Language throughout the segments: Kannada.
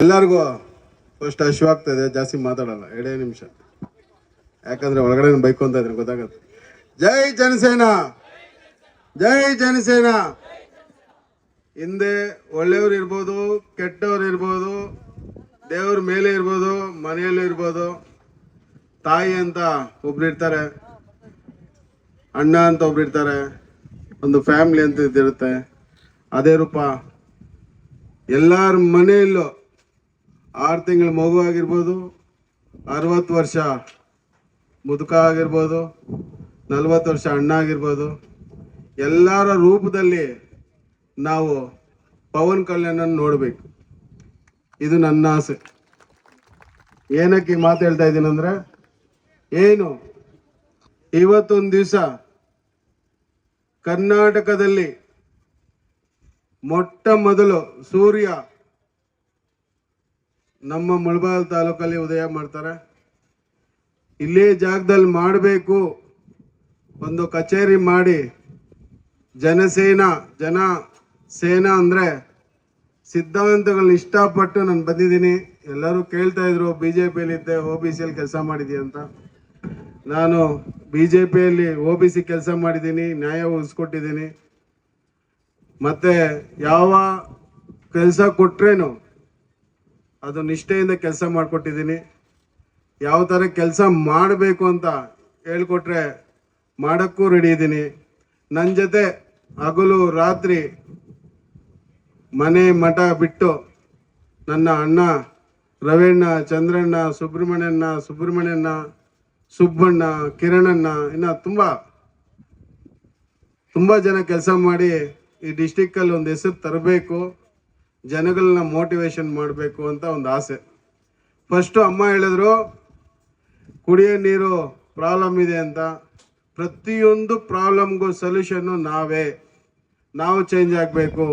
ಎಲ್ಲರಿಗೂ ಫಸ್ಟ್ ಆಗ್ತಾ ಇದೆ, ಜಾಸ್ತಿ ಮಾತಾಡಲ್ಲ, 2 ನಿಮಿಷ, ಯಾಕಂದ್ರೆ ಒಳಗಡೆ ಬೈಕೊಂತ ಇದ್ರೆ ಗೊತ್ತಾಗತ್ತೆ. ಜೈ ಜನಸೇನಾ, ಜೈ ಜನಸೇನಾ. ಹಿಂದೆ ಒಳ್ಳೆಯವ್ರು ಇರ್ಬೋದು, ಕೆಟ್ಟವ್ರು ಇರ್ಬೋದು, ದೇವ್ರ ಮೇಲೆ ಇರ್ಬೋದು, ಮನೆಯಲ್ಲೂ ಇರ್ಬೋದು. ತಾಯಿ ಅಂತ ಒಬ್ರು ಇರ್ತಾರೆ, ಅಣ್ಣ ಅಂತ ಒಬ್ರು ಇರ್ತಾರೆ, ಒಂದು ಫ್ಯಾಮಿಲಿ ಅಂತ ಇದ್ದಿರುತ್ತೆ. ಅದೇ ರೂಪ ಎಲ್ಲರ ಮನೆಯಲ್ಲೂ 6 ತಿಂಗಳ ಮಗು ಆಗಿರ್ಬೋದು, 60 ವರ್ಷ ಮುದುಕ ಆಗಿರ್ಬೋದು, 40 ವರ್ಷ ಅಣ್ಣ ಆಗಿರ್ಬೋದು, ಎಲ್ಲರ ರೂಪದಲ್ಲಿ ನಾವು ಪವನ್ ಕಲ್ಯಾಣ್ ನೋಡ್ಬೇಕು. ಇದು ನನ್ನ ಆಸೆ. ಏನಕ್ಕೆ ಮಾತು ಹೇಳ್ತಾ ಇದ್ದೀನಿ ಅಂದ್ರೆ, ಏನು ಇವತ್ತೊಂದು ದಿವಸ ಕರ್ನಾಟಕದಲ್ಲಿ ಮೊಟ್ಟ ಮೊದಲು ಸೂರ್ಯ ನಮ್ಮ ಮುಳಬಾಗಿಲು ತಾಲೂಕಲ್ಲಿ ಉದಯ ಮಾಡ್ತಾರೆ. ಇಲ್ಲೇ ಜಾಗದಲ್ಲಿ ಮಾಡಬೇಕು, ಒಂದು ಕಚೇರಿ ಮಾಡಿ ಜನ ಸೇನಾ ಅಂದರೆ ಸಿದ್ಧಾಂತಗಳನ್ನ ಇಷ್ಟಪಟ್ಟು ನಾನು ಬಂದಿದ್ದೀನಿ. ಎಲ್ಲರೂ ಕೇಳ್ತಾ ಇದ್ರು BJPಯಲ್ಲಿದ್ದೆ, OBCಯಲ್ಲಿ ಕೆಲಸ ಮಾಡಿದ್ದೀಯ ಅಂತ. ನಾನು BJPಯಲ್ಲಿ OBC ಕೆಲಸ ಮಾಡಿದ್ದೀನಿ, ನ್ಯಾಯ ಒಲಿಸ್ಕೊಟ್ಟಿದ್ದೀನಿ. ಮತ್ತೆ ಯಾವ ಕೆಲಸ ಕೊಟ್ರೇನು ಅದು ನಿಷ್ಠೆಯಿಂದ ಕೆಲಸ ಮಾಡಿಕೊಟ್ಟಿದ್ದೀನಿ. ಯಾವ ಥರ ಕೆಲಸ ಮಾಡಬೇಕು ಅಂತ ಹೇಳ್ಕೊಟ್ರೆ ಮಾಡೋಕ್ಕೂ ರೆಡಿ ಇದ್ದೀನಿ. ನನ್ನ ಜೊತೆ ಹಗಲು ರಾತ್ರಿ ಮನೆ ಮಠ ಬಿಟ್ಟು ನನ್ನ ಅಣ್ಣ ರವಣ್ಣ, ಚಂದ್ರಣ್ಣ, ಸುಬ್ರಹ್ಮಣ್ಯಣ್ಣ, ಸುಬ್ಬಣ್ಣ, ಕಿರಣಣ್ಣ, ಇನ್ನು ತುಂಬ ಜನ ಕೆಲಸ ಮಾಡಿ ಈ ಡಿಸ್ಟಿಕ್ಕಲ್ಲಿ ಒಂದು ಹೆಸರು ತರಬೇಕು, ಜನಗಳನ್ನ ಮೋಟಿವೇಶನ್ ಮಾಡಬೇಕು ಅಂತ ಒಂದು ಆಸೆ. ಫಸ್ಟು ಅಮ್ಮ ಹೇಳಿದ್ರು ಕುಡಿಯೋ ನೀರು ಪ್ರಾಬ್ಲಮ್ ಇದೆ ಅಂತ. ಪ್ರತಿಯೊಂದು ಪ್ರಾಬ್ಲಮ್ಗೂ ಸೊಲ್ಯೂಷನ್ನು ನಾವು ಚೇಂಜ್ ಆಗಬೇಕು.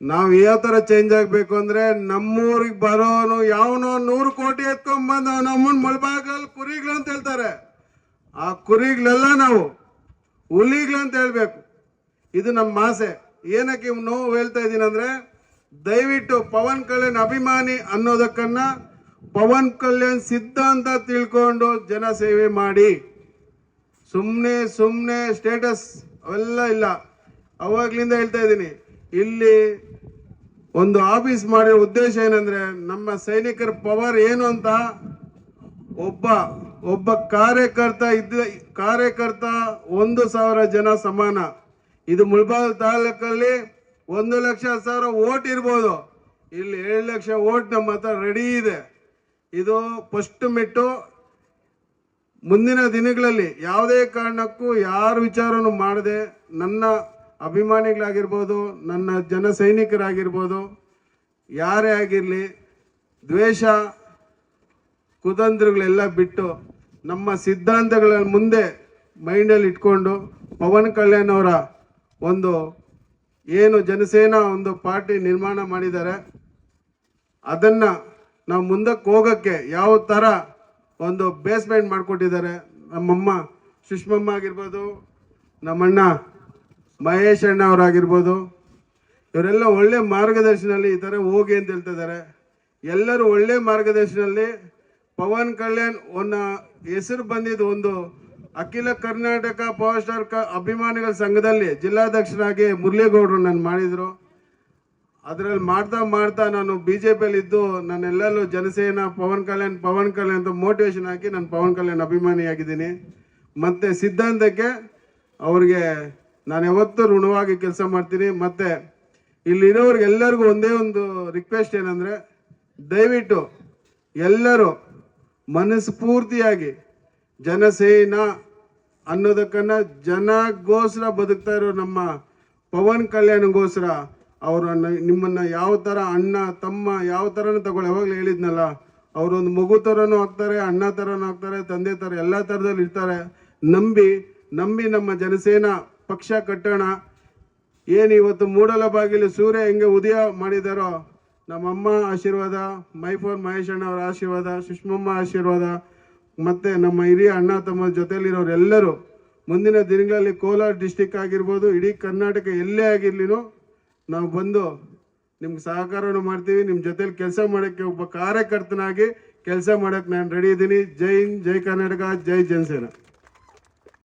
ನಾವು ಯಾವ ಥರ ಚೇಂಜ್ ಆಗಬೇಕು ಅಂದರೆ, ನಮ್ಮೂರಿಗೆ ಬರೋನು ಯಾವನೋ 100 ಕೋಟಿ ಎತ್ಕೊಂಡ್ಬಂದು ನಮ್ಮನ್ನ ಮುಳಬಾಗಿಲಲ್ಲಿ ಕುರಿಗಳು ಅಂತ ಹೇಳ್ತಾರೆ. ಆ ಕುರಿಗಳೆಲ್ಲ ನಾವು ಹುಲಿಗಳಂತ ಹೇಳ್ಬೇಕು. ಇದು ನಮ್ಮ ಆಸೆ. ಏನಕ್ಕೆ ನೋವು ಹೇಳ್ತಾ ಇದ್ದೀನಿ ಅಂದರೆ, ದಯವಿಟ್ಟು ಪವನ್ ಕಲ್ಯಾಣ್ ಅಭಿಮಾನಿ ಅನ್ನೋದಕ್ಕನ್ನ ಪವನ್ ಕಲ್ಯಾಣ್ ಸಿದ್ಧಾಂತ ತಿಳ್ಕೊಂಡು ಜನ ಸೇವೆ ಮಾಡಿ. ಸುಮ್ಮನೆ ಸ್ಟೇಟಸ್ ಅವೆಲ್ಲ ಇಲ್ಲ. ಅವಾಗ್ಲಿಂದ ಹೇಳ್ತಾ ಇದ್ದೀನಿ, ಇಲ್ಲಿ ಒಂದು ಆಫೀಸ್ ಮಾಡಿರೋ ಉದ್ದೇಶ ಏನಂದ್ರೆ, ನಮ್ಮ ಸೈನಿಕರ ಪವರ್ ಏನು ಅಂತ ಒಬ್ಬ ಕಾರ್ಯಕರ್ತ 1,000 ಜನ ಸಮಾನ. ಇದು ಮುಳಬಾಗಿಲು ತಾಲೂಕಲ್ಲಿ 1,00,000 ಓಟ್ ಇರ್ಬೋದು, ಇಲ್ಲಿ 7 ಲಕ್ಷ ಓಟ್ ನಮ್ಮ ಹತ್ರ ರೆಡಿ ಇದೆ. ಇದು ಫಸ್ಟ್ ಮೆಟ್ಟು. ಮುಂದಿನ ದಿನಗಳಲ್ಲಿ ಯಾವುದೇ ಕಾರಣಕ್ಕೂ ಯಾರ ವಿಚಾರನೂ ಮಾಡದೆ, ನನ್ನ ಅಭಿಮಾನಿಗಳಾಗಿರ್ಬೋದು, ನನ್ನ ಜನ ಸೈನಿಕರಾಗಿರ್ಬೋದು, ಯಾರೇ ಆಗಿರಲಿ, ದ್ವೇಷ ಕುತಂತ್ರಗಳೆಲ್ಲ ಬಿಟ್ಟು ನಮ್ಮ ಸಿದ್ಧಾಂತಗಳ ಮುಂದೆ ಮೈಂಡಲ್ಲಿ ಇಟ್ಕೊಂಡು ಪವನ್ ಕಲ್ಯಾಣ್ ಅವರ ಒಂದು ಏನು ಜನಸೇನಾ ಒಂದು ಪಾರ್ಟಿ ನಿರ್ಮಾಣ ಮಾಡಿದ್ದಾರೆ, ಅದನ್ನು ನಾವು ಮುಂದಕ್ಕೆ ಹೋಗೋಕ್ಕೆ ಯಾವ ಥರ ಒಂದು ಬೇಸ್ಮೆಂಟ್ ಮಾಡಿಕೊಟ್ಟಿದ್ದಾರೆ. ನಮ್ಮಮ್ಮ ಸುಷ್ಮಮ್ಮ ಆಗಿರ್ಬೋದು, ನಮ್ಮಣ್ಣ ಮಹೇಶ್ ಅಣ್ಣ ಅವರಾಗಿರ್ಬೋದು, ಇವರೆಲ್ಲ ಒಳ್ಳೆ ಮಾರ್ಗದರ್ಶನಲ್ಲಿ ಈ ಥರ ಹೋಗಿ ಅಂತ ಹೇಳ್ತಿದ್ದಾರೆ. ಎಲ್ಲರೂ ಒಳ್ಳೆ ಮಾರ್ಗದರ್ಶನಲ್ಲಿ ಪವನ್ ಕಲ್ಯಾಣ್ ಹೆಸರು ಬಂದಿದ್ದು ಒಂದು ಅಖಿಲ ಕರ್ನಾಟಕ ಪವರ್ ಸ್ಟಾರ್ ಅಭಿಮಾನಿಗಳ ಸಂಘದಲ್ಲಿ ಜಿಲ್ಲಾಧ್ಯಕ್ಷರಾಗಿ ಮುರಳೀಗೌಡರು ನಾನು ಮಾಡಿದರು. ಅದರಲ್ಲಿ ಮಾಡ್ತಾ ನಾನು BJPಯಲ್ಲಿ ಇದ್ದು ನಾನೆಲ್ಲರೂ ಜನಸೇನಾ ಪವನ್ ಕಲ್ಯಾಣ್ ಅಂತ ಮೋಟಿವೇಶನ್ ಹಾಕಿ ನಾನು ಪವನ್ ಕಲ್ಯಾಣ್ ಅಭಿಮಾನಿಯಾಗಿದ್ದೀನಿ. ಮತ್ತು ಸಿದ್ಧಾಂತಕ್ಕೆ ಅವ್ರಿಗೆ ನಾನು ಯಾವತ್ತೂ ಋಣವಾಗಿ ಕೆಲಸ ಮಾಡ್ತೀನಿ. ಮತ್ತು ಇಲ್ಲಿರೋರಿಗೆಲ್ಲರಿಗೂ ಒಂದೇ ಒಂದು ರಿಕ್ವೆಸ್ಟ್ ಏನಂದರೆ, ದಯವಿಟ್ಟು ಎಲ್ಲರೂ ಮನಸ್ಫೂರ್ತಿಯಾಗಿ ಜನಸೇನಾ ಅನ್ನೋದಕ್ಕನ್ನು ಜನಗೋಸ್ಕರ ಬದುಕ್ತಾ ಇರೋ ನಮ್ಮ ಪವನ್ ಕಲ್ಯಾಣ್ಗೋಸ್ಕರ ನಿಮ್ಮನ್ನು ಯಾವ ಥರ ಅಣ್ಣ ತಮ್ಮ ಯಾವ ಥರನೂ ತಗೊಳ್ಳಿ. ಯಾವಾಗಲೂ ಹೇಳಿದ್ನಲ್ಲ, ಅವರೊಂದು ಮಗು ಥರನೂ ಆಗ್ತಾರೆ, ಅಣ್ಣ ಥರನೂ ಆಗ್ತಾರೆ, ತಂದೆ ಥರ ಎಲ್ಲ ಥರದಲ್ಲಿ ಇರ್ತಾರೆ. ನಂಬಿ ನಮ್ಮ ಜನಸೇನಾ ಪಕ್ಷ ಕಟ್ಟೋಣ. ಏನು ಇವತ್ತು ಮೂಡಲಬಾಗಿಲು ಸೂರ್ಯ ಹೆಂಗೆ ಉದಯ ಮಾಡಿದಾರೋ, ನಮ್ಮಮ್ಮ ಆಶೀರ್ವಾದ, ಮೈಫೋರ್ ಮಹೇಶ್ ಅಣ್ಣ ಅವರ ಆಶೀರ್ವಾದ, ಸುಷ್ಮಮ್ಮ ಆಶೀರ್ವಾದ, ಮತ್ತು ನಮ್ಮ ಹಿರಿಯ ಅಣ್ಣ ತಮ್ಮ ಜೊತೆಯಲ್ಲಿರೋರೆಲ್ಲರೂ ಮುಂದಿನ ದಿನಗಳಲ್ಲಿ ಕೋಲಾರ ಡಿಸ್ಟಿಕ್ ಆಗಿರ್ಬೋದು, ಇಡೀ ಕರ್ನಾಟಕ ಎಲ್ಲೇ ಆಗಿರ್ಲಿನೂ ನಾವು ಬಂದು ನಿಮ್ಗೆ ಸಹಕಾರವನ್ನು ಮಾಡ್ತೀವಿ. ನಿಮ್ಮ ಜೊತೆಲಿ ಕೆಲಸ ಮಾಡೋಕ್ಕೆ ಒಬ್ಬ ಕಾರ್ಯಕರ್ತನಾಗಿ ಕೆಲಸ ಮಾಡೋಕ್ಕೆ ನಾನು ರೆಡಿ ಇದ್ದೀನಿ. ಜೈ ಹಿಂದ್, ಜೈ ಕರ್ನಾಟಕ, ಜೈ ಜನಸೇನಾ.